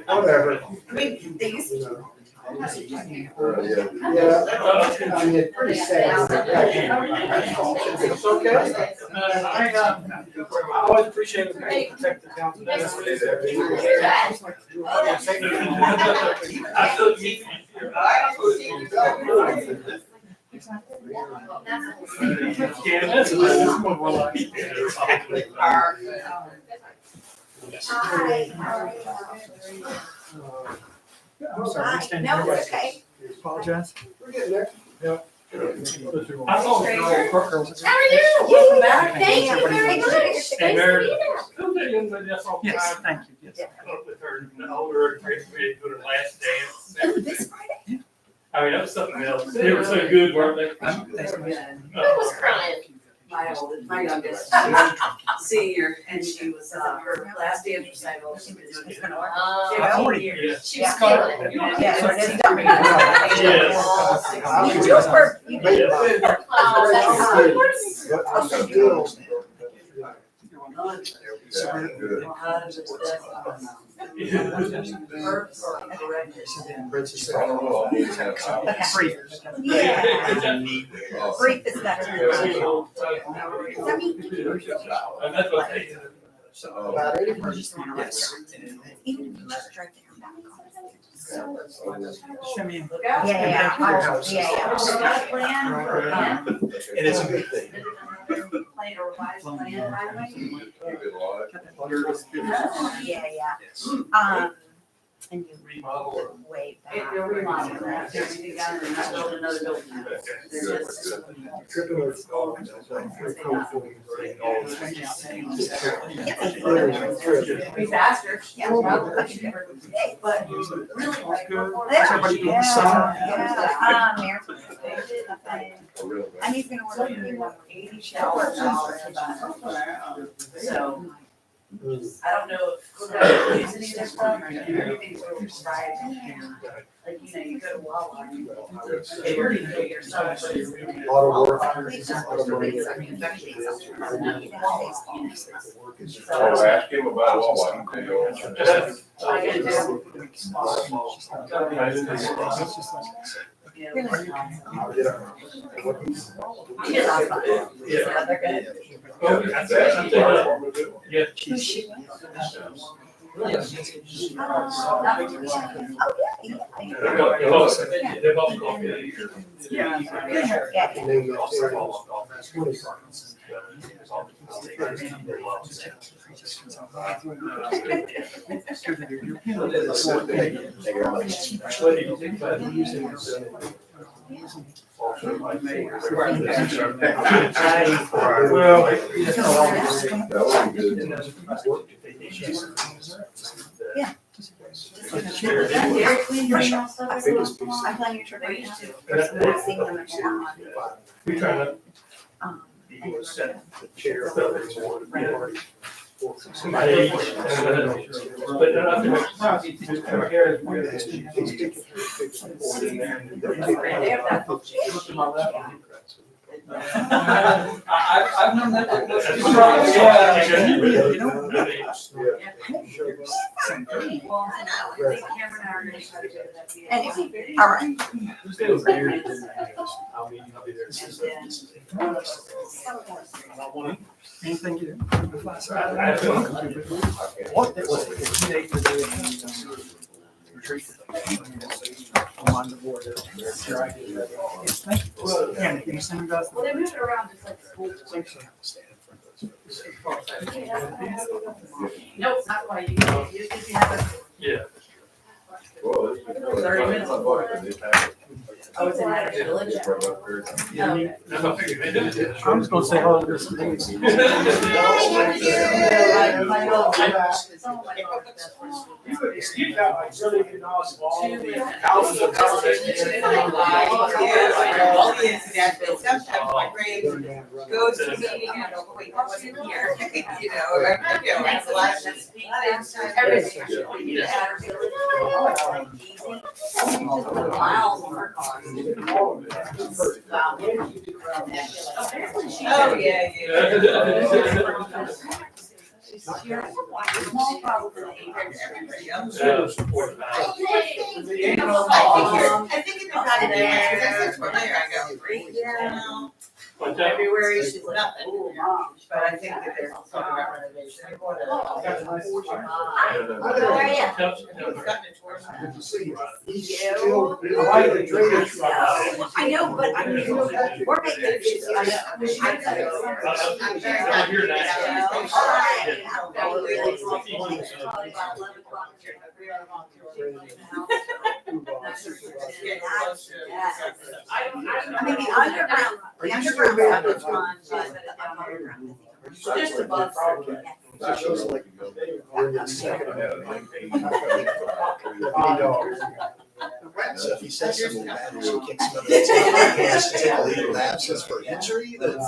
Whatever. They used to. Yeah, I mean, it's pretty sad. It's okay. I always appreciate it when you protect the town. I'm sorry. No, it's okay. Apologize. We're getting there. I saw a girl. How are you? Welcome back. Thank you very much. Nice to And be Mary, there. who's that young lady I saw? Yes, thank you. Yes. Up with her, the older, great, great, good her last dance. Oh, this Friday? I mean, that was something else. They were so good, weren't they? Thanks for Who was crying? My youngest, senior, and she was, her last dance recital, she's been doing it for 40 years. Yes. She was killing it. Yeah. So it's done. Yes. You just were- you did. Yeah. Oh, that's good. But I'm still. Free. Yeah. Brief is better. Does that mean? And that's what they. About 80%. Yes. Even if you just drive down that Show me. Yeah, yeah, Got a plan for a plan? And it's a good thing. Plan or revised plan, by yeah, yeah. And you Remodel. way back. If you're remodeling that, everything down and not building another building. They're just- Be faster. Yeah. But really. Everybody doing summer. Yeah. And he's gonna work with you on 80 showers. So, I don't know if we're gonna use any of this stuff, everything's oversubscribed. Like, you go to Wawa, and you already know your stuff, but it's. Lot of work. Lot of money. Oh, ask him about Wawa, he can tell you. I can do. Really? I'll get up. He did last time. Yeah, they're good. Oh, That's actually hard for him to do. Yeah. Who's she? They're Yeah. both coffee. Yeah. And then you also- 20 seconds. Well, That would be good. Yeah. Dairy Queen doing all stuff as well? I'm planning your trip right now. That's- I'm seeing them at Shalom. we trying to. And The chair. Somebody. But they're not doing. Over here, They have that. Look to my left. I've known that. Well, I think Cameron and I are gonna try to do that. Anyway, all right. Anything you do. What? I'm on the board. Yeah, you send me guys. Well, they move it around just like school. Nope, not quite. You if you have a, Yeah. Well, it's- 30 minutes. They have it. oh, it's in Adams Village. It's right up there. Oh, okay. No, I'm just gonna say hello to this place. Steve got like really good knowledge of all of the thousands of conversations. Sometimes my brain goes to a meeting and I go, wait, that wasn't here. You know, that's a lot of everything. Miles on her car. Oh, yeah. Small problem for the acres. I think if I got it there, that's where I go, yeah. February, she's nothing. But I think that there's something about renovation. It's gotten a tourist. Good to see you. He's still, I like the drainage. I know, but I mean, we're making it. I know. I'm very happy. I mean, the underground, Are you still underground there? is fun, but just above. So she's like, we're in the second. So if he says something bad, or she kicks him in the tail, he has to take a leave of absence for injury, then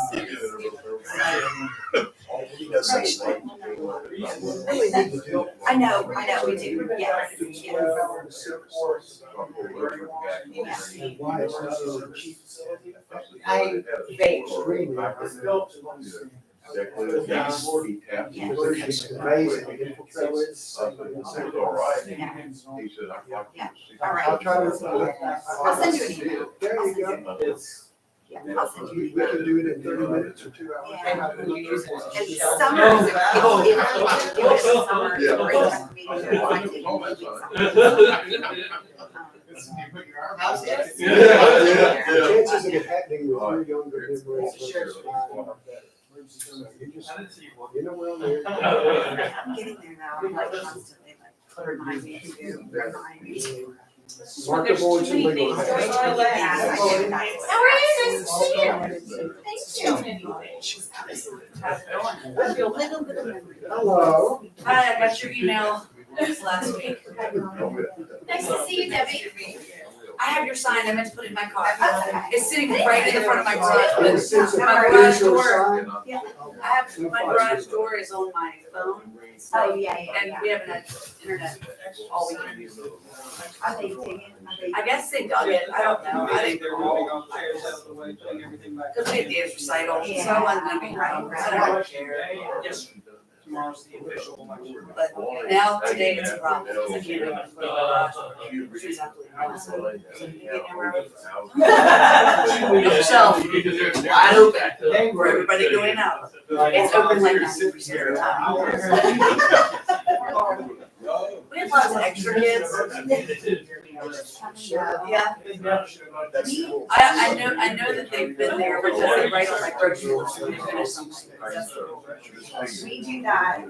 he does such thing. Really need to do it. I know, we do, yes. And why it's not so cheap. I vape. It's amazing. It's all right. He said, I'd like to see. I'll try to. I'll send you an email. There you go. Yeah, I'll send you. We can do it in 30 minutes or 2 hours. And summer is if you do it in summer, it's a great time for me to do it. How's it? The chances of it happening with your younger than where it's. You know where I'm there. I'm getting there now, I'm like constantly like, remind me to, remind me. Mark the boards and legal. How are you? Nice to see you. Thank you. Hello. Hi, I got your email last week. Nice to see you, Debbie. I have your sign, I meant to put it in my car. It's sitting right in the front of my garage. And since My it's garage your door, sign, I have, my garage door is on my phone. Oh, yeah. And we haven't had internet all weekend. Are they digging? I guess they dug it, I don't know. I think They're moving all the chairs out of the way, putting everything back. because we had dance recital, so I wasn't gonna be right. I don't care. Yes, tomorrow's the official election. But now, today it's a problem, because I can't even put it on. She's absolutely awesome. So you get your room. Yourself, wide open, for everybody going out. It's open like 90% of the time. We have lots of extra kids. Yeah. That's cool. I know that they've been there because they write on my grocery list when they finish something. We do that.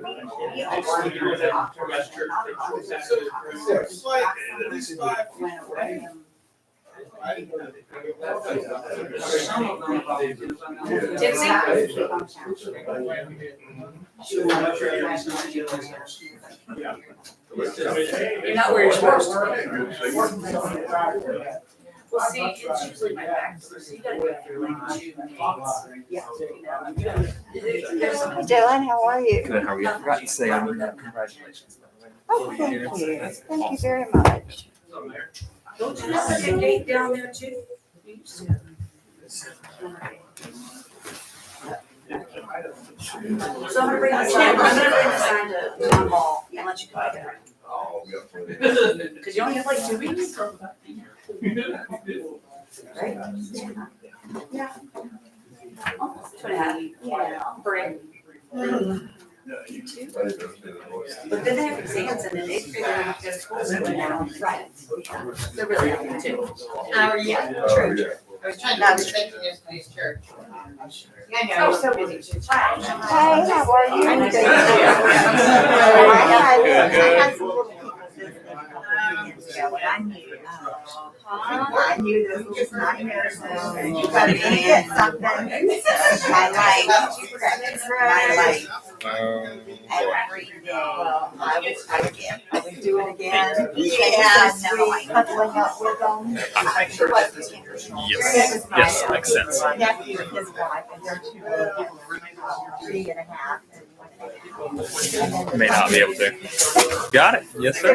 Tipsy? You're not where you're supposed to be. Well, see, it's usually my back, so you gotta go through like 2 meetings. Yeah. There's some. Dylan, how are you? Good, how are you? I forgot to say, congratulations, by the way. Oh, thank you. Thank you very much. Don't you have a good gate down there too? So I'm gonna bring the sign, to John Hall and let you go back there. Oh, yeah. Cause you only have like 2 weeks. Right? Yeah. 2.5. Yeah. Bring. But then they have exams and then they figure out how to go to school. So they're now, right. They're really happy too. How are you? True. I was trying to think of yesterday's church. Yeah, I know. Oh, so busy. Hey, how are you? I know. Good. I had some little people visiting years ago, and I knew. I send you this little nightmare. You gotta get something. My life. Every day. Well, I would do it again. Yeah, sweet, cuddling up with them. Yes, yes, makes sense. My nephew and his wife, and they're 3.5. May not be able to. Got it. Yes, sir.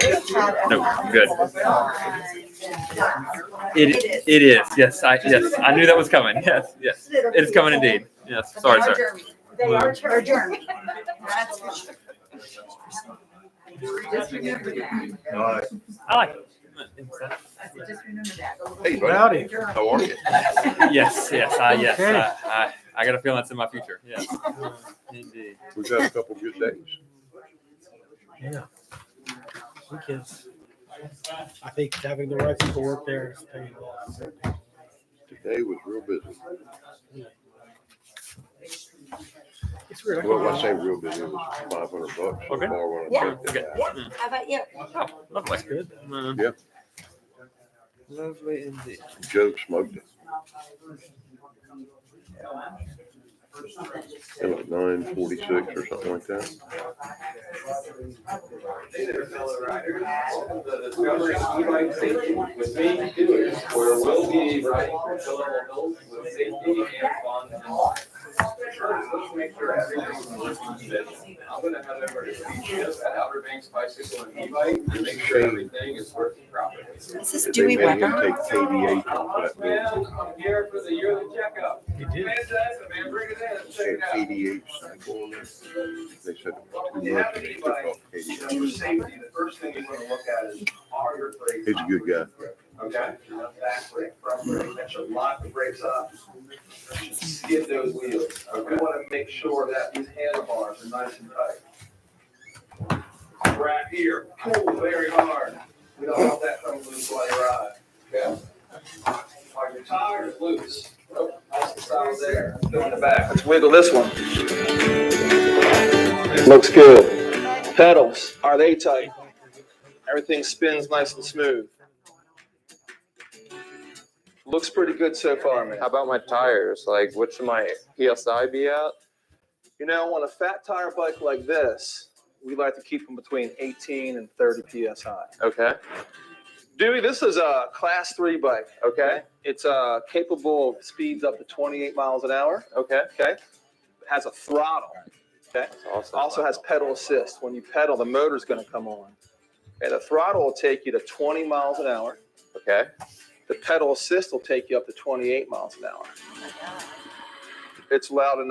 No, good. It is. Yes, I knew that was coming. Yes, yes. It is coming indeed. Yes. Sorry, sir. They are German. Just remember that. All right. I like it. Just remember that. Hey, buddy. Howdy. How are you? Yes, I got a feeling that's in my future. Yes, indeed. We've had a couple good days. Yeah. Weekends. I think having the right people work there is paying off. Today was real busy. It's weird. Well, when I say real busy, it was $500. Okay. Bar went up Yeah. 30. Yeah, how about you? Oh, lovely. That's good. Yeah. Lovely indeed. Joe smoked it. At like 9:46 or something like that. Hey there, fellow riders. The Discovering E-Bike Safety with me, where we'll be riding through Philip Hills with safety and fun and life. First, let's make sure everything's working good. I'm gonna head over to Beaches at Outer Banks Bicycle and E-Bike to make sure everything is working properly. Is this They Dewey made him Weber? take KDH off that Man, building. I'm here for the yearly checkup. You did. Fantastic, man, bring it in, check Said it out. KDH cycle on it. They said it was too much and they took off For KDH. safety, the first thing you wanna look at is, are your brakes He's a good guy. okay? Back brake, front brake, that should lock the brakes up. Skid those wheels. We wanna make sure that these handlebars are nice and tight. Right here, pull very hard. We don't want that coming loose while you ride, okay? Are your tires loose? Nope, nice and solid there. Go in the back. Let's wiggle this one. Looks good. Pedals, are they tight? Everything spins nice and smooth. Looks pretty good so far, man. How about my tires? Like, what should my PSI be at? You know, on a fat tire bike like this, we like to keep them between 18 and 30 PSI. Okay. Dewey, this is a class 3 bike, okay? It's capable of speeds up to 28 miles an hour, Okay. okay? It has a throttle, okay? That's awesome. Also has pedal assist. When you pedal, the motor's gonna come on. Okay, the throttle will take you to 20 miles an hour. Okay. The pedal assist will take you up to 28 miles an hour. It's allowed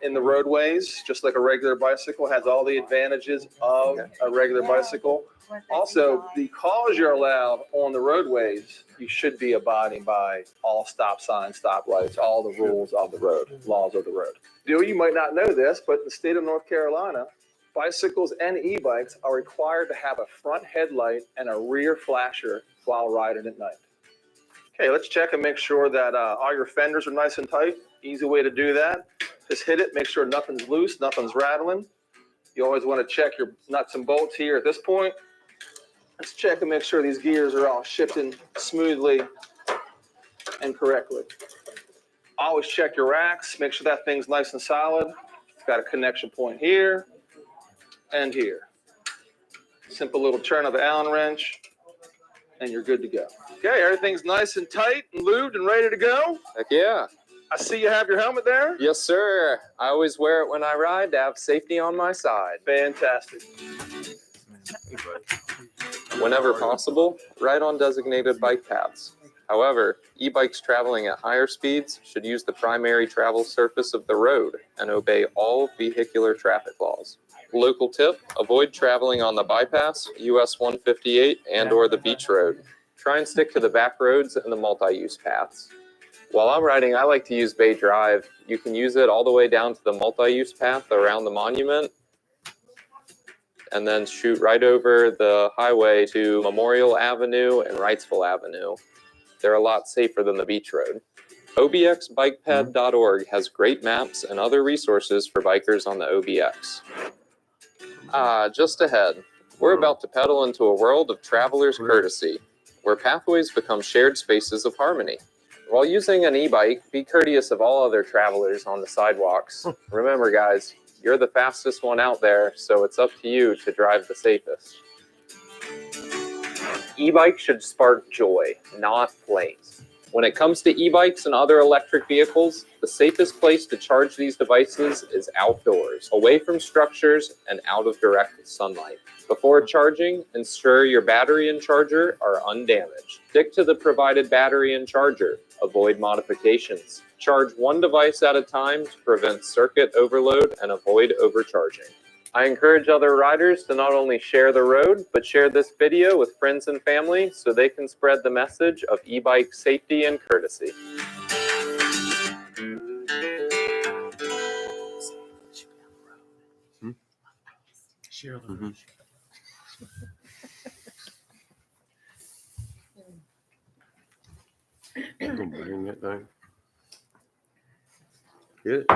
in the roadways, just like a regular bicycle. Has all the advantages of a regular bicycle. Also, because you're allowed on the roadways, you should be abiding by all stop signs, stop lights, all the rules of the road, laws of the road. You might not know this, but in the state of North Carolina, bicycles and e-bikes are required to have a front headlight and a rear flasher while riding at night. Okay, let's check and make sure that all your fenders are nice and tight. Easy way to do that. Just hit it, make sure nothing's loose, nothing's rattling. You always want to check your nuts and bolts here at this point. Let's check and make sure these gears are all shifting smoothly and correctly. Always check your racks, make sure that thing's nice and solid. It's got a connection point here and here. Simple little turn of the Allen wrench, and you're good to go. Okay, everything's nice and tight and lubed and ready to go. Heck yeah. I see you have your helmet there. Yes, sir. I always wear it when I ride to have safety on my side. Fantastic. Whenever possible, ride on designated bike paths. However, e-bikes traveling at higher speeds should use the primary travel surface of the road and obey all vehicular traffic laws. Local tip, avoid traveling on the bypass, US 158 and or the beach road. Try and stick to the back roads and the multi-use paths. While I'm riding, I like to use Bay Drive. You can use it all the way down to the multi-use path around the monument and then shoot right over the highway to Memorial Avenue and Wrightsville Avenue. They're a lot safer than the beach road. OBXBikePed.org has great maps and other resources for bikers on the OBX. Just ahead, we're about to pedal into a world of traveler's courtesy, where where pathways become shared spaces of harmony. While using an e-bike, be courteous of all other travelers on the sidewalks. Remember, guys, you're the fastest one out there, so it's up to you to drive the safest. E-bikes should spark joy, not flames. When it comes to e-bikes and other electric vehicles, the safest place to charge these devices is outdoors, away from structures and out of direct sunlight. Before charging, ensure your battery and charger are undamaged. Stick to the provided battery and charger. Avoid modifications. Charge one device at a time to prevent circuit overload and avoid overcharging. I encourage other riders to not only share the road, but share this video with friends and family so they can spread the message of e-bike safety and courtesy. Share the road. Gonna bring that thing. Good.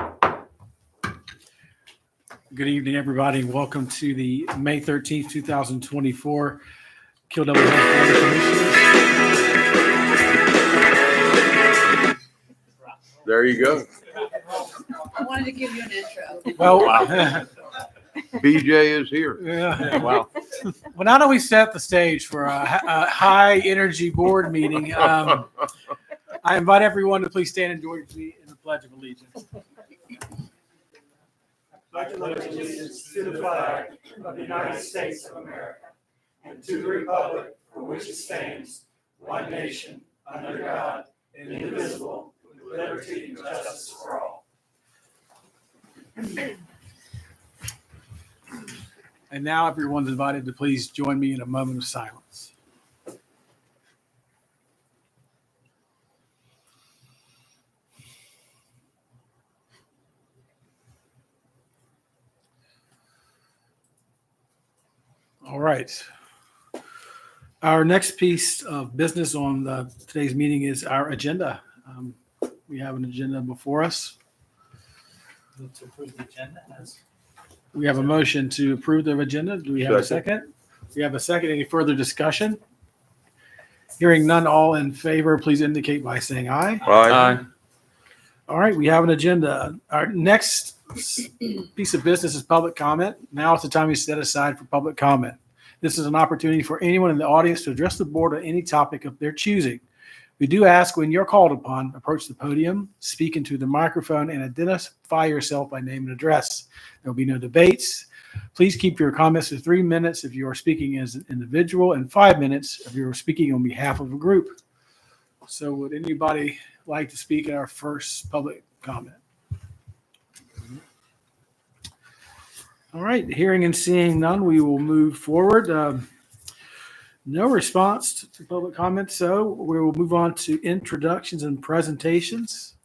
Good evening, everybody. Welcome to the May 13th, 2024 Kill Double Head Board of Commissioners. There you go. I wanted to give you an intro. Well, BJ is here. yeah. Wow. Well, now that we set the stage for a high energy board meeting, I invite everyone to please stand and join me in the Pledge of Allegiance. Pledge allegiance to the flag of the United States of America and to the republic for which it stands, one nation, under God, indivisible, with liberty and justice for all. And now everyone's invited to please join me in a moment of silence. All right. Our next piece of business on today's meeting is our agenda. We have an agenda before us. To approve the agenda as We have a motion to approve the agenda. Do we have a second? We have a second. Any further discussion? Hearing none, all in favor, please indicate by saying aye. Aye. All right, we have an agenda. Our next piece of business is public comment. Now is the time we set aside for public comment. This is an opportunity for anyone in the audience to address the board on any topic of their choosing. We do ask when you're called upon, approach the podium, speak into the microphone, and identify yourself by name and address. There will be no debates. Please keep your comments to 3 minutes if you are speaking as an individual and 5 minutes if you're speaking on behalf of a group. So would anybody like to speak at our first public comment? All right, hearing and seeing none, we will move forward. No response to public comments, so we will move on to introductions and presentations.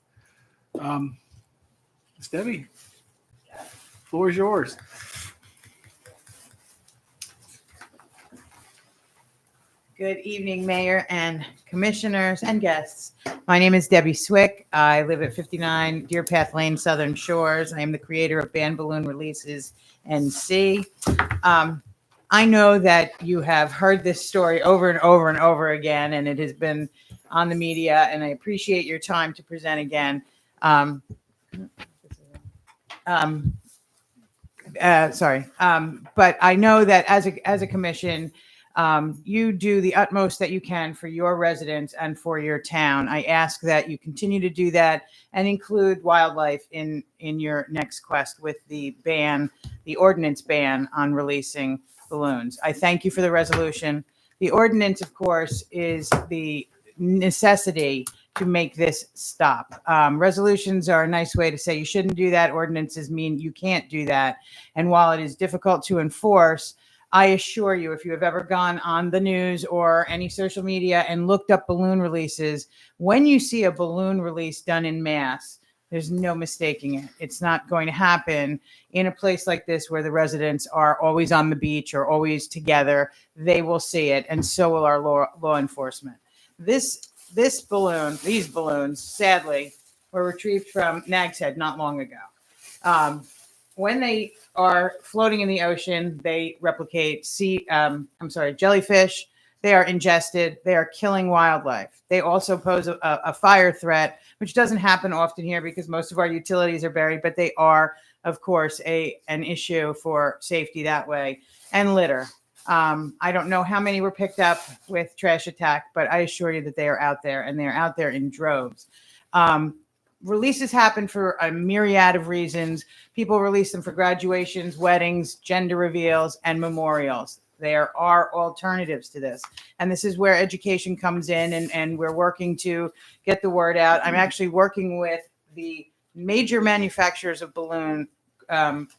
Ms. Debbie, floor is yours. Good evening, Mayor and Commissioners and guests. My name is Debbie Swick. I live at 59 Deer Path Lane, Southern Shores. I am the creator of Band Balloon Releases NC. I know that you have heard this story over and over and over again, and it has been on the media, and I appreciate your time to present again. But I know that as a commission, you do the utmost that you can for your residents and for your town. I ask that you continue to do that and include wildlife in your next quest with the ordinance ban on releasing balloons. I thank you for the resolution. The ordinance, of course, is the necessity to make this stop. Resolutions are a nice way to say you shouldn't do that. Ordinances mean you can't do that. And while it is difficult to enforce, I assure you, if you have ever gone on the news or any social media and looked up balloon releases, when you see a balloon release done in mass, there's no mistaking it. It's not going to happen in a place like this where the residents are always on the beach or always together. They will see it, and so will our law enforcement. These balloons, sadly, were retrieved from Nag's Head not long ago. When they are floating in the ocean, they replicate jellyfish, They are ingested. They are killing wildlife. They also pose a fire threat, which doesn't happen often here because most of our utilities are buried, but they are, of course, an issue for safety that way. And litter. I don't know how many were picked up with Trash Attack, but I assure you that they are out there, and they are out there in droves. Releases happen for a myriad of reasons. People release them for graduations, weddings, gender reveals, and memorials. There are alternatives to this. And this is where education comes in, and we're working to get the word out. I'm actually working with the major manufacturers of balloon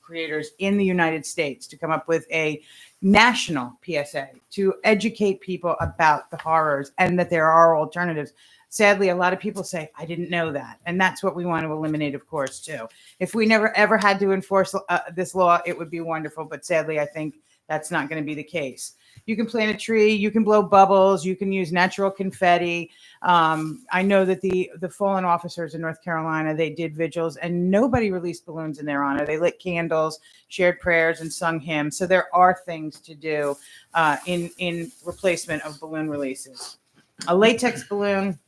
creators in the United States to come up with a national PSA to educate people about the horrors and that there are alternatives. Sadly, a lot of people say, I didn't know that. And that's what we want to eliminate, of course, too. If we never ever had to enforce this law, it would be wonderful. But sadly, I think that's not going to be the case. You can plant a tree, you can blow bubbles, you can use natural confetti. I know that the fallen officers in North Carolina, they did vigils and nobody released balloons in their honor. They lit candles, shared prayers, and sung hymns. So there are things to do in replacement of balloon releases. A latex balloon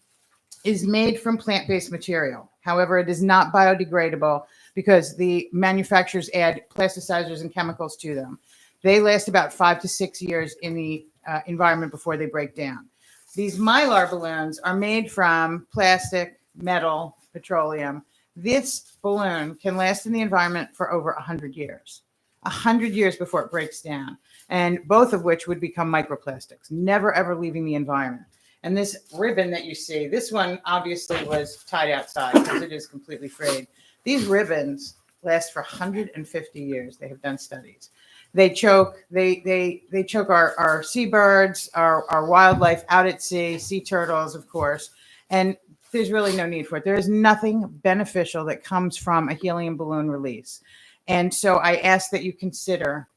is made from plant-based material. However, it is not biodegradable because the manufacturers add plasticizers and chemicals to them. They last about 5 to 6 years in the environment before they break down. These Mylar balloons are made from plastic, metal, petroleum. This balloon can last in the environment for over 100 years. 100 years before it breaks down, and both of which would become microplastics, never ever leaving the environment. And this ribbon that you see, this one obviously was tied outside because it is completely frayed. These ribbons last for 150 years. They have done studies. They choke. They choke our seabirds, our wildlife out at sea turtles, of course. And there's really no need for it. There is nothing beneficial that comes from a helium balloon release. And so I ask that you consider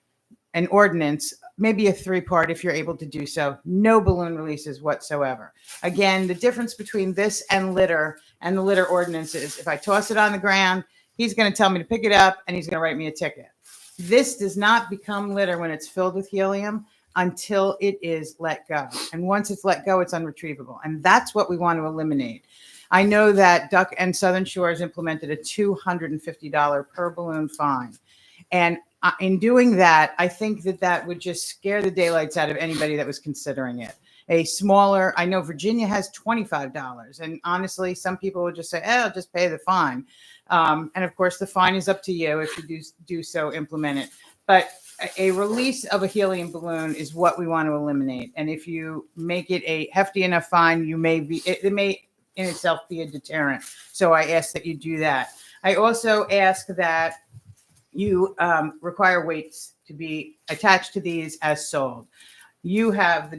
an ordinance, maybe a 3-part if you're able to do so, no balloon releases whatsoever. Again, the difference between this and litter and the litter ordinance is if I toss it on the ground, he's going to tell me to pick it up and he's going to write me a ticket. This does not become litter when it's filled with helium until it is let go. And once it's let go, it's unretrievable. And that's what we want to eliminate. I know that Duck and Southern Shores implemented a $250 per balloon fine. And in doing that, I think that would just scare the daylights out of anybody that was considering it. A smaller, I know Virginia has $25. And honestly, some people would just say, I'll just pay the fine. And of course, the fine is up to you if you do so implement it. But a release of a helium balloon is what we want to eliminate. And if you make it a hefty enough fine, it may in itself be a deterrent. So I ask that you do that. I also ask that you require weights to be attached to these as sold. You have the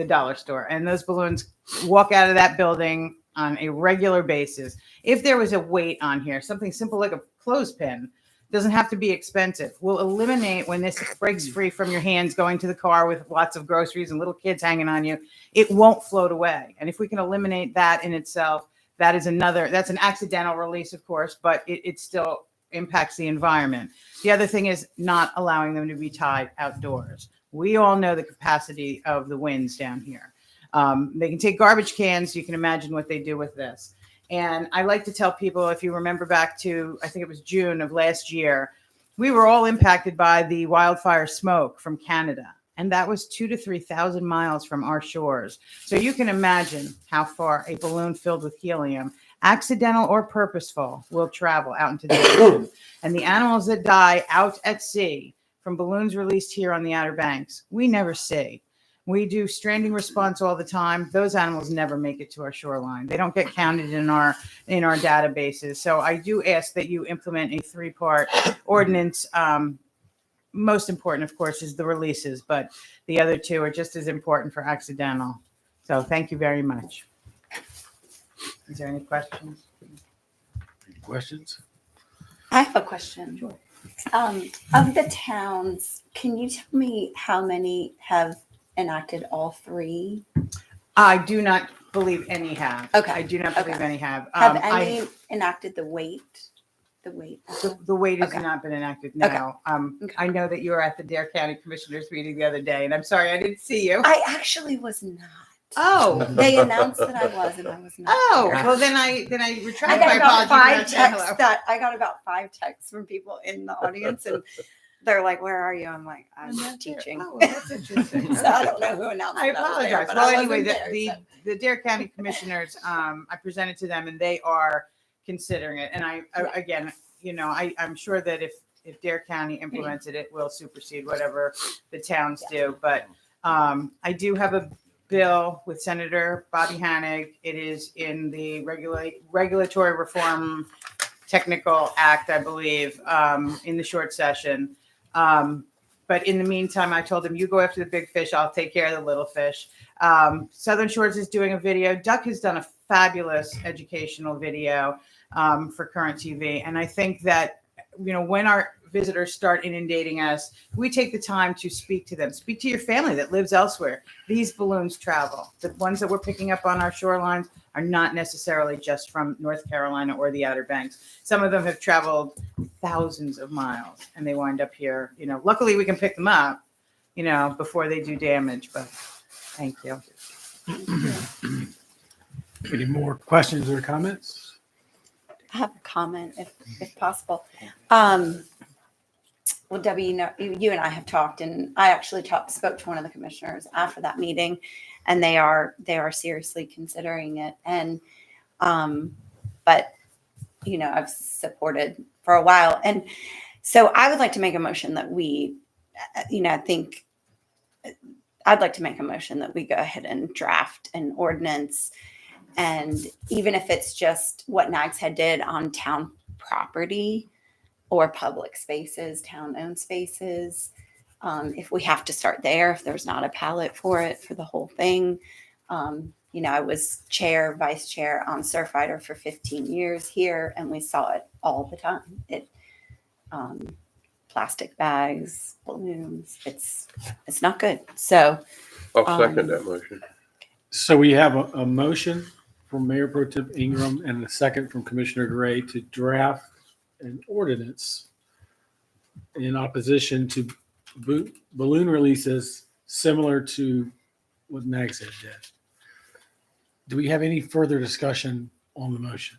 dollar store, and those balloons walk out of that building on a regular basis. If there was a weight on here, something simple like a clothespin, doesn't have to be expensive. We'll eliminate when this breaks free from your hands going to the car with lots of groceries and little kids hanging on you. It won't float away. And if we can eliminate that in itself, that's an accidental release, of course, but it still impacts the environment. The other thing is not allowing them to be tied outdoors. We all know the capacity of the winds down here. They can take garbage cans. You can imagine what they do with this. And I like to tell people, if you remember back to, I think it was June of last year, we were all impacted by the wildfire smoke from Canada. And that was 2,000 to 3,000 miles from our shores. So you can imagine how far a balloon filled with helium, accidental or purposeful, will travel out into the ocean. And the animals that die out at sea from balloons released here on the Outer Banks, we never see. We do stranding response all the time. Those animals never make it to our shoreline. They don't get counted in our databases. So I do ask that you implement a 3-part ordinance. Most important, of course, is the releases, but the other 2 are just as important for accidental. So thank you very much. Is there any questions? Any questions? I have a question. Sure. Of the towns, can you tell me how many have enacted all 3? I do not believe any have. Okay. I do not believe Okay. any have. Have any enacted the weight? The weight. The weight has Okay. not been enacted Okay. now. Okay. I know that you were at the Dare County Commissioners meeting the other day, and I'm sorry I didn't see you. I actually was not. Oh. They announced that I was, and I was not. Oh, there. well, then I I retract got my about apology. I got about 5 texts from people in the audience, and they're like, "Where are you?" I'm like, "I'm teaching." Oh, well, that's interesting. So I don't know who announced. I that was there, apologize. but Well, I anyway, wasn't the there, so. the Dare County Commissioners, I presented to them, and they are considering it. And again, I'm sure that if Dare County implements it, it will supersede whatever the towns do. But I do have a bill with Senator Bobby Hanig. It is in the Regulatory Reform Technical Act, I believe, in the short session. But in the meantime, I told him, you go after the big fish, I'll take care of the little fish. Southern Shores is doing a video. Duck has done a fabulous educational video for Current TV. And I think that, when our visitors start inundating us, we take the time to speak to them. Speak to your family that lives elsewhere. These balloons travel. The ones that we're picking up on our shorelines are not necessarily just from North Carolina or the Outer Banks. Some of them have traveled thousands of miles and they wind up here. Luckily we can pick them up, before they do damage, but thank you. Any more questions or comments? I have a comment, if possible. Well, Debbie, you and I have talked, and I actually spoke to one of the commissioners after that meeting, and they are seriously considering it. And, but I've supported for a while, and so I would like to make a motion that we, I'd like to make a motion that we go ahead and draft an ordinance. And even if it's just what Nags Head did on town property or public spaces, town-owned spaces, if we have to start there, if there's not a palette for it for the whole thing. I was vice chair on Surfrider for 15 years here, and we saw it all the time. Plastic bags, balloons, it's not good. So I'll second that motion. So we have a motion from Mayor Pro Tem Ingram and a second from Commissioner Gray to draft an ordinance in opposition to balloon releases similar to what Nags Head did. Do we have any further discussion on the motion?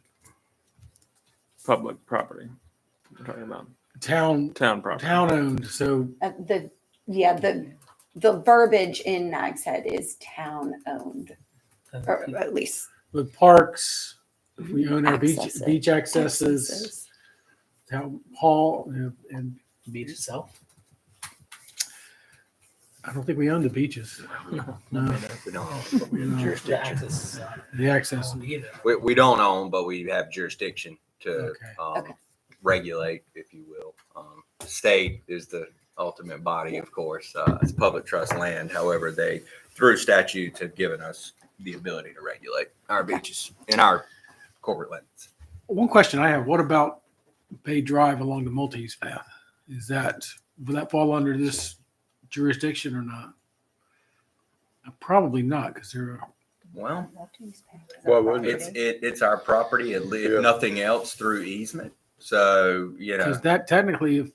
Public property. We're talking about Town property. town owned. So the verbiage in Nags Head is town owned, or at least with parks, if we own our Accesses. beach accesses, town hall, and Beach itself. I don't think we own the beaches. No. Jurisdiction. The access. We don't own, but we have jurisdiction to Okay. regulate, if you will. State is the ultimate body, of course. It's public trust land. However, they, through statutes, have given us the ability to regulate our beaches in our corporate limits. One question I have, what about Bay Drive along the multi-use path? Will that fall under this jurisdiction or not? Probably not, because there are. Well, Why wouldn't it? it's our property, if Yeah. nothing else, through easement. So, Because that technically, if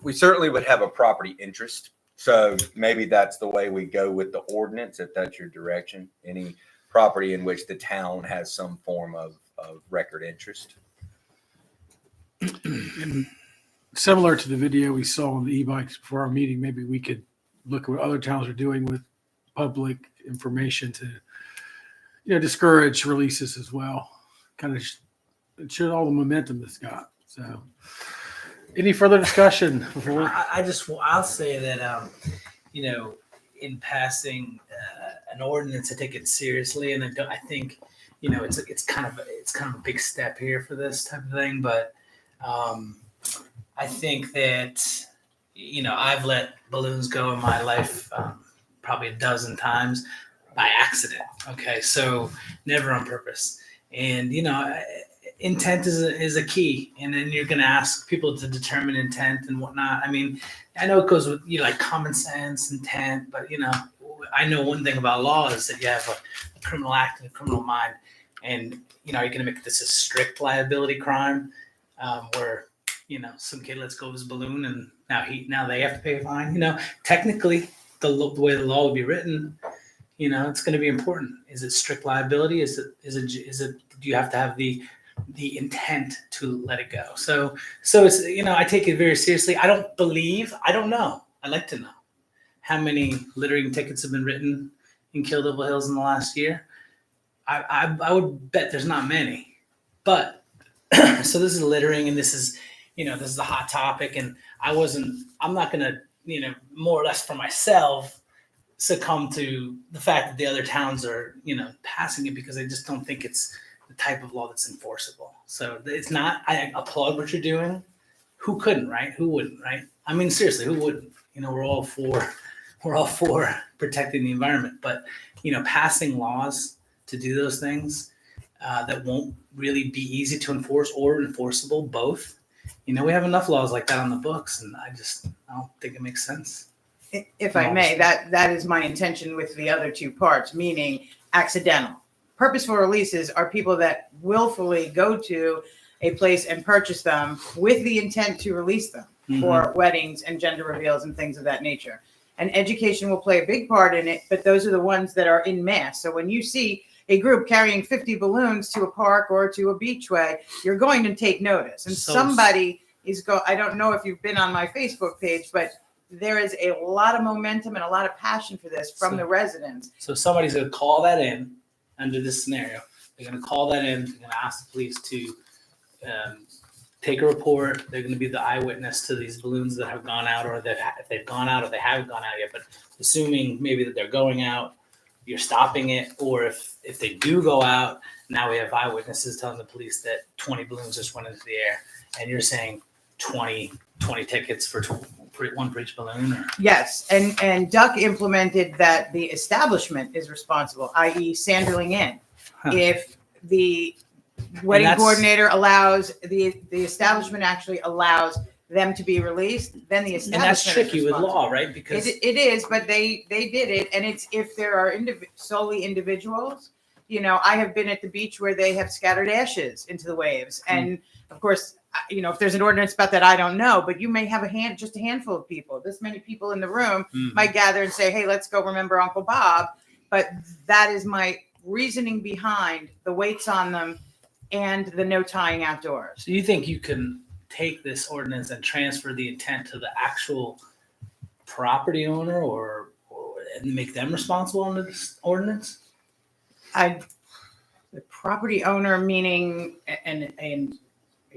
we certainly would have a property interest. So maybe that's the way we go with the ordinance, if that's your direction. Any property in which the town has some form of record interest. and similar to the video we saw on the e-bikes before our meeting, maybe we could look at what other towns are doing with public information to, discourage releases as well. Kind of show all the momentum it's got. So, any further discussion before we? I'll say that, in passing an ordinance, I take it seriously, and I think, it's kind of a big step here for this type of thing. But I think that, I've let balloons go in my life probably a dozen times by accident. Okay, so never on purpose. And intent is a key, and then you're going to ask people to determine intent and whatnot. I mean, I know it goes with like common sense, intent, but I know one thing about law is that you have a criminal act and a criminal mind, and you're going to make this a strict liability crime. where, some kid lets go of his balloon and now they have to pay a fine. Technically, the way the law would be written, it's going to be important. Is it strict liability? Is it do you have to have the intent to let it go? So it's, I take it very seriously. I don't know. I'd like to know how many littering tickets have been written in Kill Devil Hills in the last year. I would bet there's not many, but so this is littering, and this is the hot topic, and I'm not going to, more or less for myself, succumb to the fact that the other towns are, passing it, because I just don't think it's the type of law that's enforceable. So it's not, I applaud what you're doing. Who couldn't, right? Who wouldn't, right? I mean, seriously, who wouldn't? We're all for protecting the environment, but, passing laws to do those things that won't really be easy to enforce or enforceable, both. We have enough laws like that on the books, and I don't think it makes sense. If I may, that is my intention with the other two parts, meaning accidental. Purposeful releases are people that willfully go to a place and purchase them with the intent to release them for weddings and gender reveals and things of that nature. And education will play a big part in it, but those are the ones that are in mass. So when you see a group carrying 50 balloons to a park or to a beachway, you're going to take notice. And somebody I don't know if you've been on my Facebook page, but there is a lot of momentum and a lot of passion for this from the residents. So somebody's going to call that in under this scenario. They're going to call that in. They're going to ask the police to take a report. They're going to be the eyewitness to these balloons that have gone out, or if they've gone out or they haven't gone out yet. But assuming maybe that they're going out, you're stopping it, or if they do go out, now we have eyewitnesses telling the police that 20 balloons just went into the air, and you're saying 20 tickets for one for each balloon? Or? Yes, and Duck implemented that the establishment is responsible, i.e. Sanderling Inn. If the wedding coordinator allows, the establishment actually allows them to be released, then the establishment. And that's tricky with law, right? Because it is, but they did it, and it's if there are solely individuals. I have been at the beach where they have scattered ashes into the waves, and of course, if there's an ordinance about that, I don't know, but you may have just a handful of people. This many people in the room might gather and say, "Hey, let's go remember Uncle Bob." But that is my reasoning behind the weights on them and the no tying outdoors. So you think you can take this ordinance and transfer the intent to the actual property owner, or and make them responsible under this ordinance? The property owner, meaning a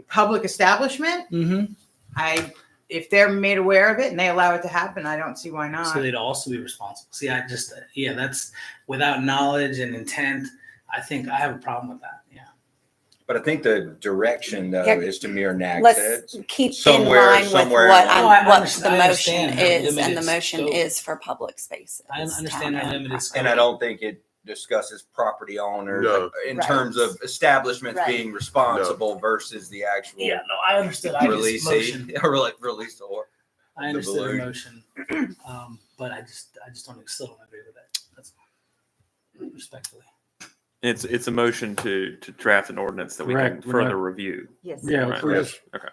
public establishment. If they're made aware of it and they allow it to happen, I don't see why not. So they'd also be responsible. See, that's without knowledge and intent. I think I have a problem with that. Yeah. But I think the direction, though, is to mirror NAG Let's said. keep Somewhere- in line with somewhere what, along- what I the motion understand how is, and limited the motion scope. is for public spaces. I understand how limited scope. And I don't think it discusses property owners No. in Right. terms of establishments Right. being responsible versus the actual Yeah, no, I understood. I release release or I understood the balloon. motion, but I still don't agree with that. That's respectfully. It's a motion to draft an ordinance that we Correct. can We're further not- review. Yes. Yeah, Right. we're just Okay.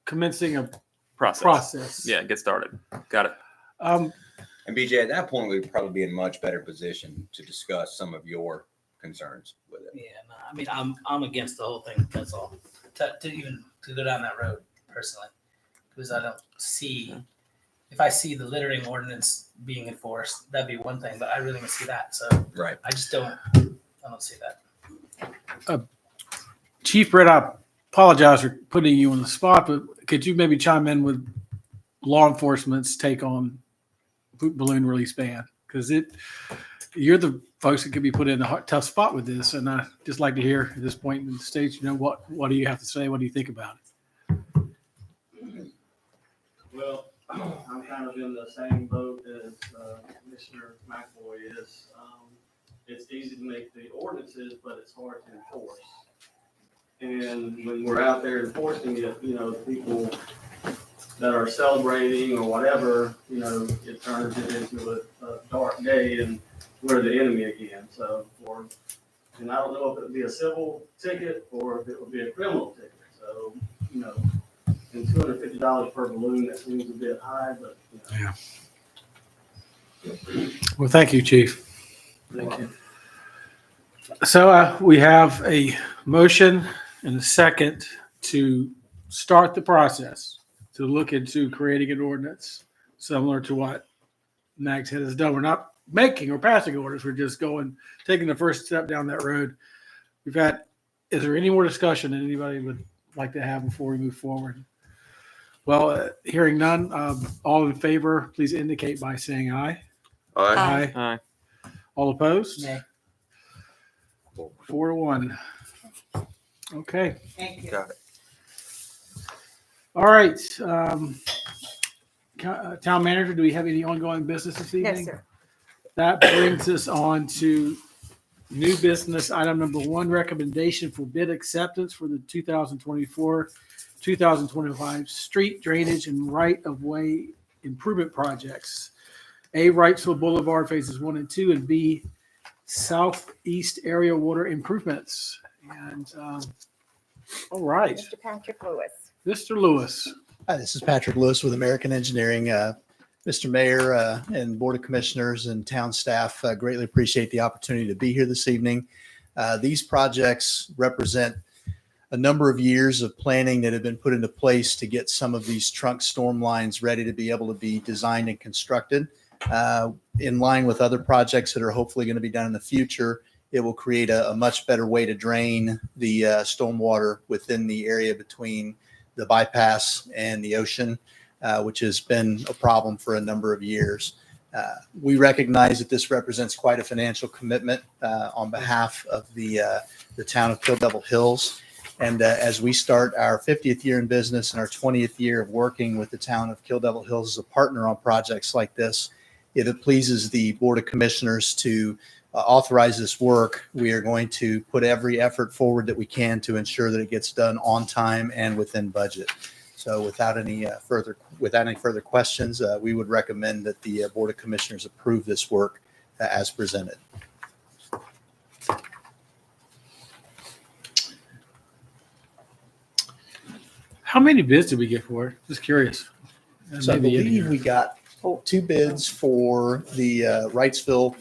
commencing a Process. process. Yeah, get started. Got it. And BJ, at that point, we'd probably be in much better position to discuss some of your concerns with it. Yeah, no, I mean, I'm against the whole thing. That's all. To go down that road personally, because I don't see. If I see the littering ordinance being enforced, that'd be one thing. But I really don't see that. So Right. I just don't. I don't see that. Chief Britt, I apologize for putting you on the spot, but could you maybe chime in with law enforcement's take on balloon release ban? Because you're the folks that could be put in a tough spot with this, and I just like to hear at this point in the stage, what do you have to say? What do you think about it? Well, I'm kind of in the same boat as Commissioner McAvoy is. It's easy to make the ordinances, but it's hard to enforce. And when we're out there enforcing it, people that are celebrating or whatever, it turns it into a dark day and we're the enemy again. And I don't know if it would be a civil ticket or if it would be a criminal ticket. So you know, and $250 per balloon, that seems a bit high, but, you know. Yeah. Well, thank you, Chief. Thank you. So we have a motion and a second to start the process to look into creating an ordinance similar to what NAG's Head has done. We're not making or passing orders. We're just taking the first step down that road. Is there any more discussion that anybody would like to have before we move forward? Well, hearing none, all in favor, please indicate by saying aye. Aye. Aye. All opposed? Nay. 4-1. Okay. Thank you. Got it. All right. Town manager, do we have any ongoing business this evening? Yes, sir. That brings us on to new business. Item number 1, recommendation for bid acceptance for the 2024-2025 street drainage and right-of-way improvement projects. A, Wrightsville Boulevard phases 1 and 2, and B, Southeast Area Water Improvements. And all right, Mr. Patrick Lewis. Mr. Lewis. Hi, this is Patrick Lewis with American Engineering. Mr. Mayor and Board of Commissioners and town staff greatly appreciate the opportunity to be here this evening. These projects represent a number of years of planning that have been put into place to get some of these trunk storm lines ready to be able to be designed and constructed. In line with other projects that are hopefully going to be done in the future, it will create a much better way to drain the stormwater within the area between the bypass and the ocean, which has been a problem for a number of years. We recognize that this represents quite a financial commitment on behalf of the town of Kill Devil Hills. And as we start our 50th year in business and our 20th year of working with the town of Kill Devil Hills as a partner on projects like this, if it pleases the Board of Commissioners to authorize this work, we are going to put every effort forward that we can to ensure that it gets done on time and within budget. So without any further questions, we would recommend that the Board of Commissioners approve this work as presented. How many bids did we get for it? Just curious. So I believe we got 2 bids for the Wrightsville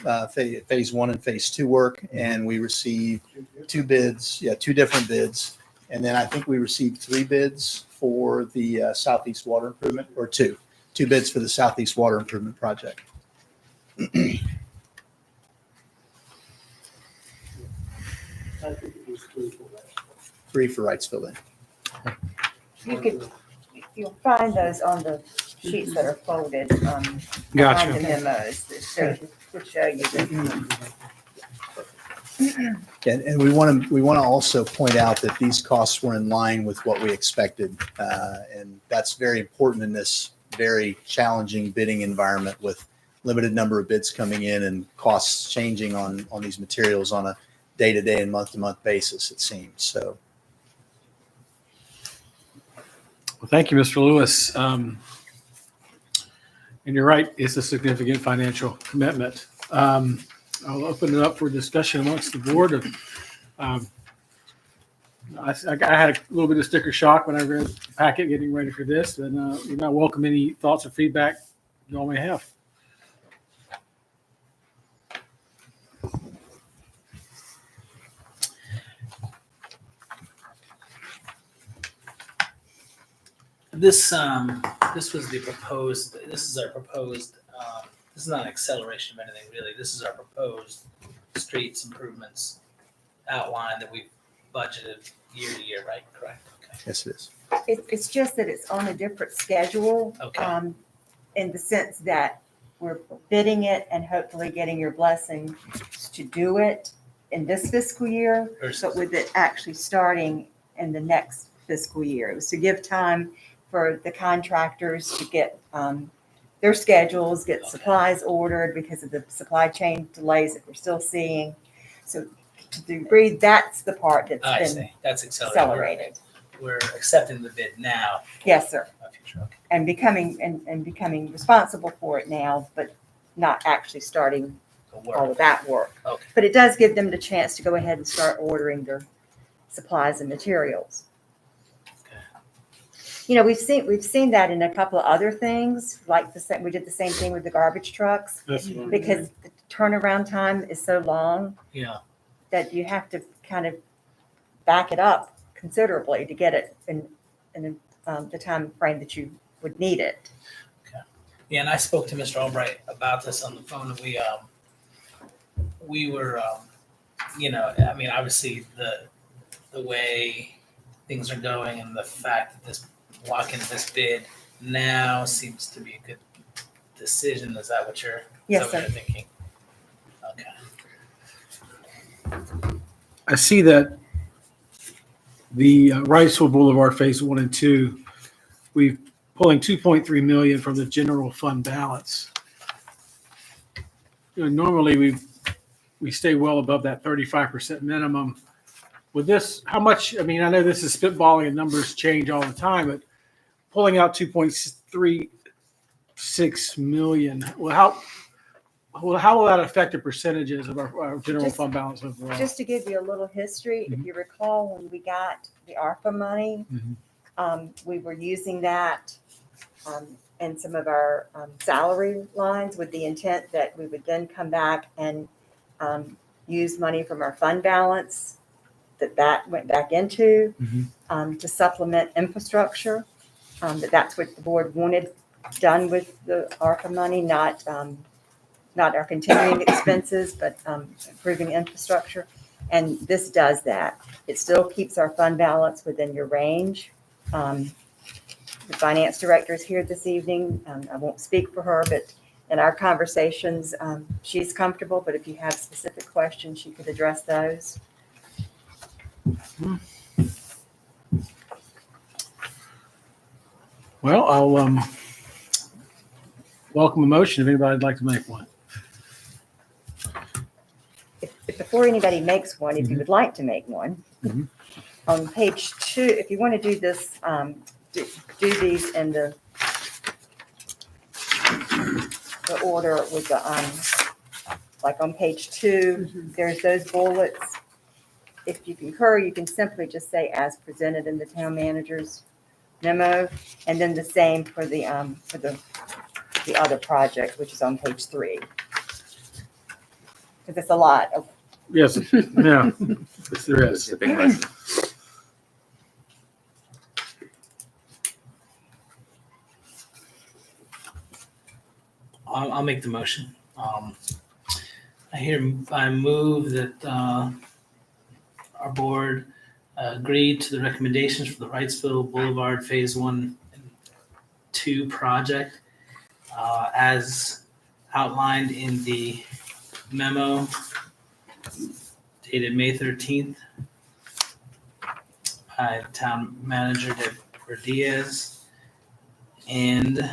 phase 1 and phase 2 work, and we received 2 bids, 2 different bids. And then I think we received 3 bids for the Southeast Water Improvement, or 2 bids for the Southeast Water Improvement project. 3 for Wrightsville then. You'll find those on the sheets that are folded, Gotcha. on the memos that show you this. And we want to also point out that these costs were in line with what we expected. And that's very important in this very challenging bidding environment with limited number of bids coming in and costs changing on these materials on a day-to-day and month-to-month basis, it seems. So. Well, thank you, Mr. Lewis. And you're right, it's a significant financial commitment. I'll open it up for discussion amongst the board. I had a little bit of sticker shock when I read the packet getting ready for this, and I welcome any thoughts or feedback you all may have. This was the proposed, this is our proposed, this is not an acceleration of anything really. This is our proposed streets improvements outline that we've budgeted year to year, right? Correct. Okay. Yes, it is. It's just that it's on a different schedule. Okay. In the sense that we're bidding it and hopefully getting your blessing to do it in this fiscal year, but with it actually starting in the next fiscal year. It was to give time for the contractors to get their schedules, get supplies ordered because of the supply chain delays that we're still seeing. So to the degree, that's the part that's I been see. That's accelerated. We're accepting the bid now. Yes, sir. Future, okay. And becoming responsible for it now, but not actually starting all of that work. Okay. But it does give them the chance to go ahead and start ordering their supplies and materials. You know, we've seen that in a couple of other things, like we did the same thing with the garbage trucks, That's what- because the turnaround time is so long Yeah. that you have to kind of back it up considerably to get it in the time frame that you would need it. Yeah, and I spoke to Mr. Albright about this on the phone, and we were, I mean, obviously the way things are going and the fact that locking this bid now seems to be a good decision. Is that what you're, Yes, is that what sir. you're thinking? Okay. I see that the Wrightsville Boulevard Phase 1 and 2, we're pulling 2.3 million from the general fund balance. You know, normally we stay well above that 35% minimum. With this, how much, I mean, I know this is spitballing and numbers change all the time, but pulling out 2.36 million, how will that affect the percentages of our general Just- fund balance overall? Just to give you a little history, if you recall, when we got the ARPA money, we were using that in some of our salary lines with the intent that we would then come back and use money from our fund balance that went back into to supplement infrastructure. That's what the board wanted done with the ARPA money, not our continuing expenses, but improving infrastructure. And this does that. It still keeps our fund balance within your range. The finance director is here this evening. I won't speak for her, but in our conversations, she's comfortable, but if you have specific questions, she could address those. Well, I'll welcome a motion if anybody'd like to make one. If before anybody makes one, if you would like to make one, on page 2, if you want to do this, do these in the order with the, like on page 2, there's those bullets. If you concur, you can simply just say as presented in the town manager's memo, and then the same for the other project, which is on page 3. Because it's a lot of. Yes, yeah, yes, there is. It's a big list. I'll make the motion. I move that our board agreed to the recommendations for the Wrightsville Boulevard Phase 1 and 2 project as outlined in the memo dated May 13th by Town Manager Deborah Diaz. And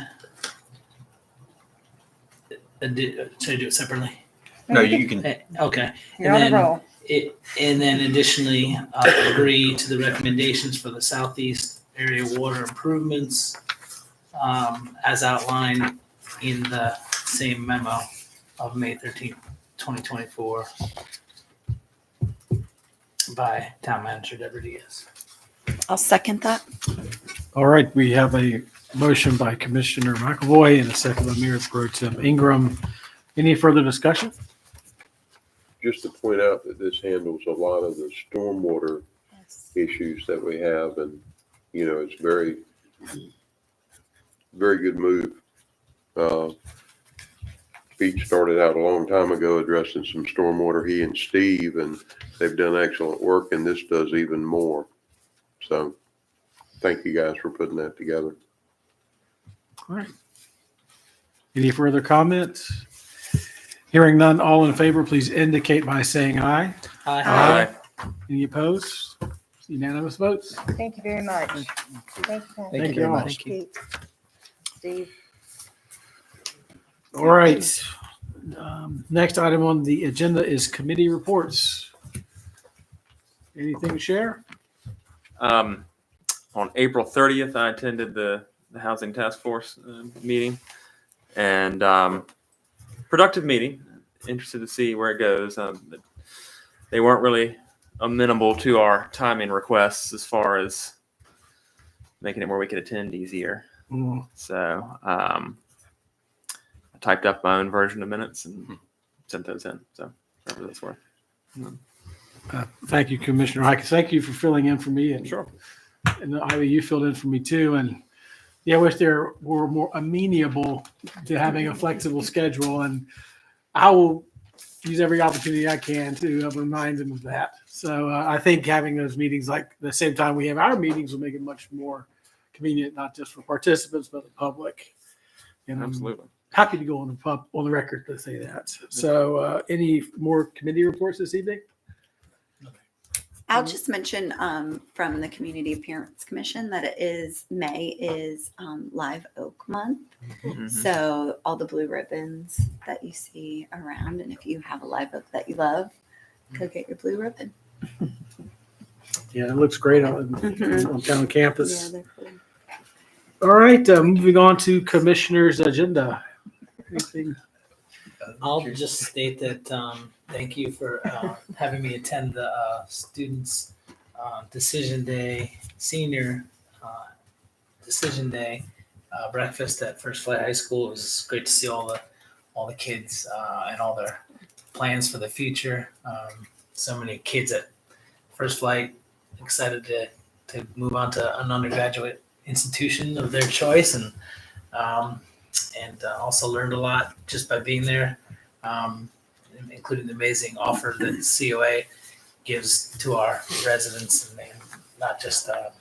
should I do it separately? No, you can. Okay. You're on a roll. And then additionally, agree to the recommendations for the southeast area water improvements as outlined in the same memo of May 13th, 2024 by Town Manager Deborah Diaz. I'll second that. All right, we have a motion by Commissioner McAvoy and a second by Mayor Pro Tem Ingram. Any further discussion? Just to point out that this handles a lot of the stormwater issues that we have, and, you know, it's very, very good move. Pete started out a long time ago addressing some stormwater, he and Steve, and they've done excellent work, and this does even more. So thank you guys for putting that together. All right. Any further comments? Hearing none, all in favor, please indicate by saying aye. Aye. Any opposed? Unanimous votes. Thank you very much. Thank you. Pat. Thank you very all. much. Pete, Steve. All right. Next item on the agenda is committee reports. Anything to share? On April 30th, I attended the Housing Task Force meeting, and productive meeting. Interested to see where it goes. They weren't really amenable to our timing requests as far as making it where we could attend easier. Mm. So I typed up my own version of minutes and sent those in. So whatever that's worth. Thank you, Commissioner Hikes. Thank you for filling in for me. And Sure. And Ivy, you filled in for me too. And yeah, I wish there were more amenable to having a flexible schedule. And I will use every opportunity I can to remind them of that. So I think having those meetings like the same time we have our meetings will make it much more convenient, not just for participants, but the public. And I'm Absolutely. happy to go on the record to say that. So any more committee reports this evening? I'll just mention from the Community Appearance Commission that May is Live Oak Month. Mhm. So all the blue ribbons that you see around, and if you have a live oak that you love, go get your blue ribbon. Yeah, it looks great on Mhm. town campus. Yeah, they're cool. All right, moving on to commissioner's agenda. Anything? I'll just state that thank you for having me attend the students' decision day, senior decision day breakfast at First Flight High School. It was great to see all the kids and all their plans for the future. So many kids at First Flight excited to move on to an undergraduate institution of their choice, and also learned a lot just by being there, including the amazing offer that COA gives to our residents, and not just the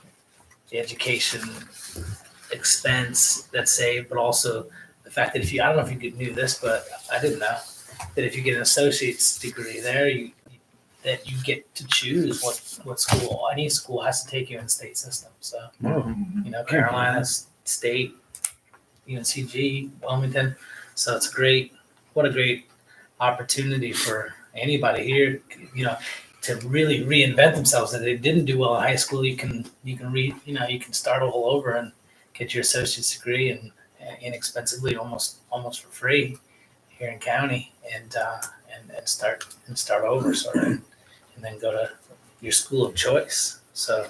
education expense that's saved, but also the fact that I don't know if you knew this, but I didn't know that if you get an associate's degree there, that you get to choose what school. Any school has to take you in the state system. So, Carolina State, UNCG, Wilmington. So it's what a great opportunity for anybody here, to really reinvent themselves. That they didn't do well in high school, you can start all over and get your associate's degree and inexpensively, almost for free here in county, and start over sort of, and then go to your school of choice. So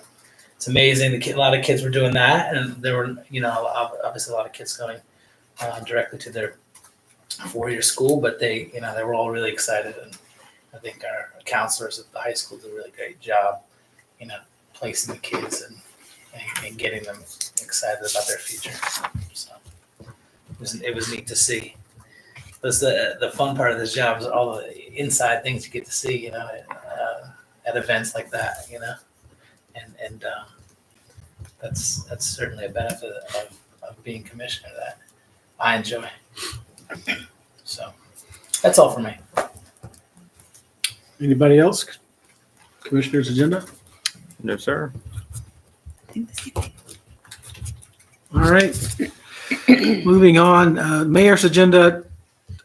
it's amazing. A lot of kids were doing that, and there were obviously a lot of kids going directly to their four-year school, but they were all really excited, and I think our counselors at the high school did a really great job, placing the kids and getting them excited about their future. So it was neat to see. That's the fun part of this job is all the inside things you get to see, at events like that, and that's certainly a benefit of being commissioner that I enjoy. So that's all for me. Anybody else? Commissioner's agenda? No, sir. All right. Moving on, mayor's agenda.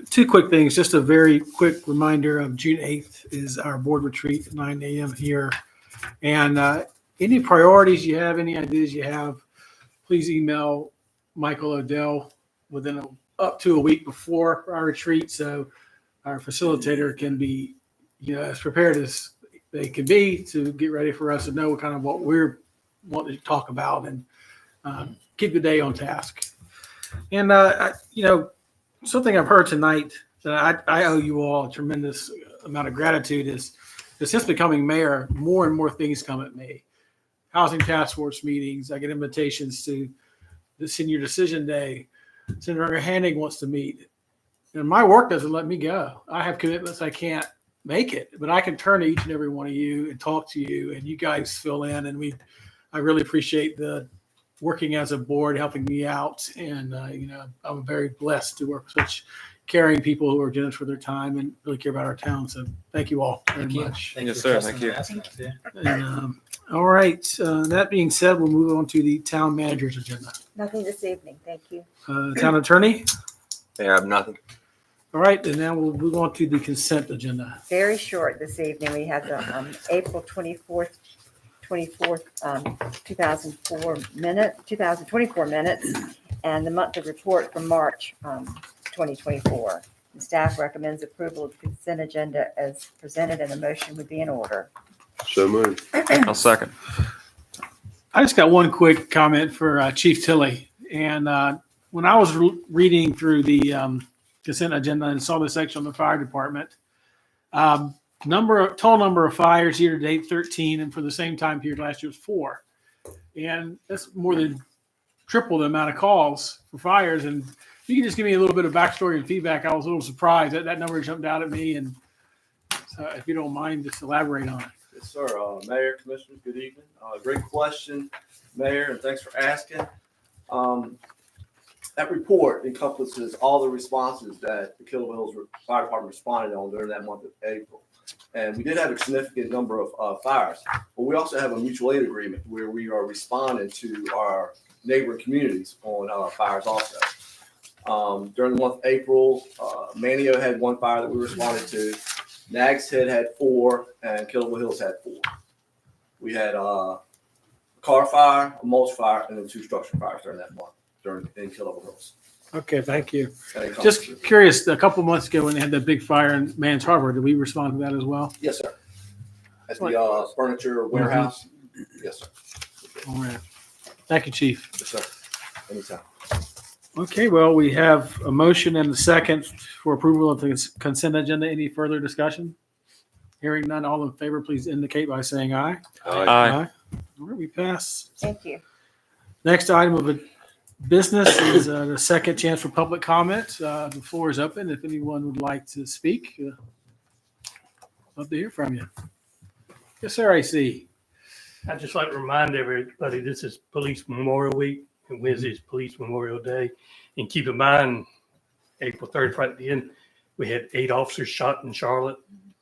Two quick things. Just a very quick reminder of June 8th is our board retreat at 9 a.m. here. And any priorities you have, any ideas you have, please email Michael Odell within up to a week before our retreat, so our facilitator can be as prepared as they can be to get ready for us to know kind of what we're wanting to talk about and keep the day on task. And something I've heard tonight that I owe you all a tremendous amount of gratitude is since becoming mayor, more and more things come at me. Housing task force meetings, I get invitations to the senior decision day. Senator Hanning wants to meet, and my work doesn't let me go. I have commitments, I can't make it, but I can turn to each and every one of you and talk to you, and you guys fill in. And I really appreciate the working as a board, helping me out. And I'm very blessed to work with such caring people who are generous for their time and really care about our town. So thank you all very much. Yes, sir. Thank you. And, all right. That being said, we'll move on to the town manager's agenda. Nothing this evening, thank you. Town attorney. They have nothing. All right, and now we'll move on to the consent agenda. Very short this evening. We have the April 24th, 2024 minutes, and the monthly report for March 2024. The staff recommends approval of the consent agenda as presented, and a motion would be in order. So moved. I'll second. I just got one quick comment for Chief Tilley. And when I was reading through the consent agenda and saw the section on the fire department, total number of fires year to date 13, and for the same time period last year was 4. And that's more than triple the amount of calls for fires. And if you can just give me a little bit of backstory and feedback, I was a little surprised that number jumped out at me. And so if you don't mind, just elaborate on it. Yes, sir. Mayor, Commissioners, good evening. Great question, Mayor, and thanks for asking. That report encompasses all the responses that the Killable Hills Fire Department responded on during that month of April. And we did have a significant number of fires, but we also have a mutual aid agreement where we are responding to our neighboring communities on fires also. During the month of April, Manio had 1 fire that we responded to. Nags Head had 4, and Killable Hills had 4. We had a car fire, a mulch fire, and then 2 structure fires during that month in Killable Hills. Okay, thank you. And it comes Just to- curious, a couple months ago when they had that big fire in Mans Harbor, did we respond to that as well? Yes, sir. At the furniture warehouse. Yes, sir. All right. Thank you, Chief. Yes, sir. Anytime. Okay, well, we have a motion and a second for approval of the consent agenda. Any further discussion? Hearing none, all in favor, please indicate by saying aye. Aye. All right, we pass. Thank you. Next item of business is the second chance for public comment. The floor is open. If anyone would like to speak, love to hear from you. Yes, sir, I see. I'd just like to remind everybody, this is Police Memorial Week, and Wednesday is Police Memorial Day. And keep in mind, April 3rd, right at the end, we had 8 officers shot in Charlotte,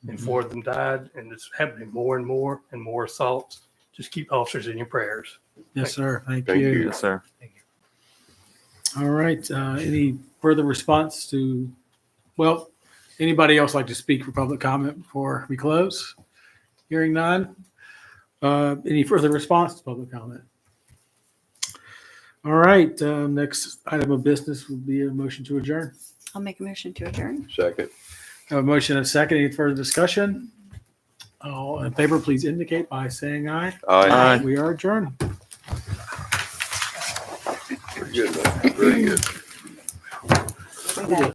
and 4 of them died, and it's happening more and more assaults. Just keep officers in your prayers. Yes, sir. Thank Thank you. you. Yes, sir. All right. Any further response to, well, anybody else like to speak for public comment before we close? Hearing none. Any further response to public comment? All right. Next item of business would be a motion to adjourn. I'll make a motion to adjourn. Second. Have a motion and a second. Any further discussion? All in favor, please indicate by saying aye. Aye. We are adjourned. Very good. Very good. We got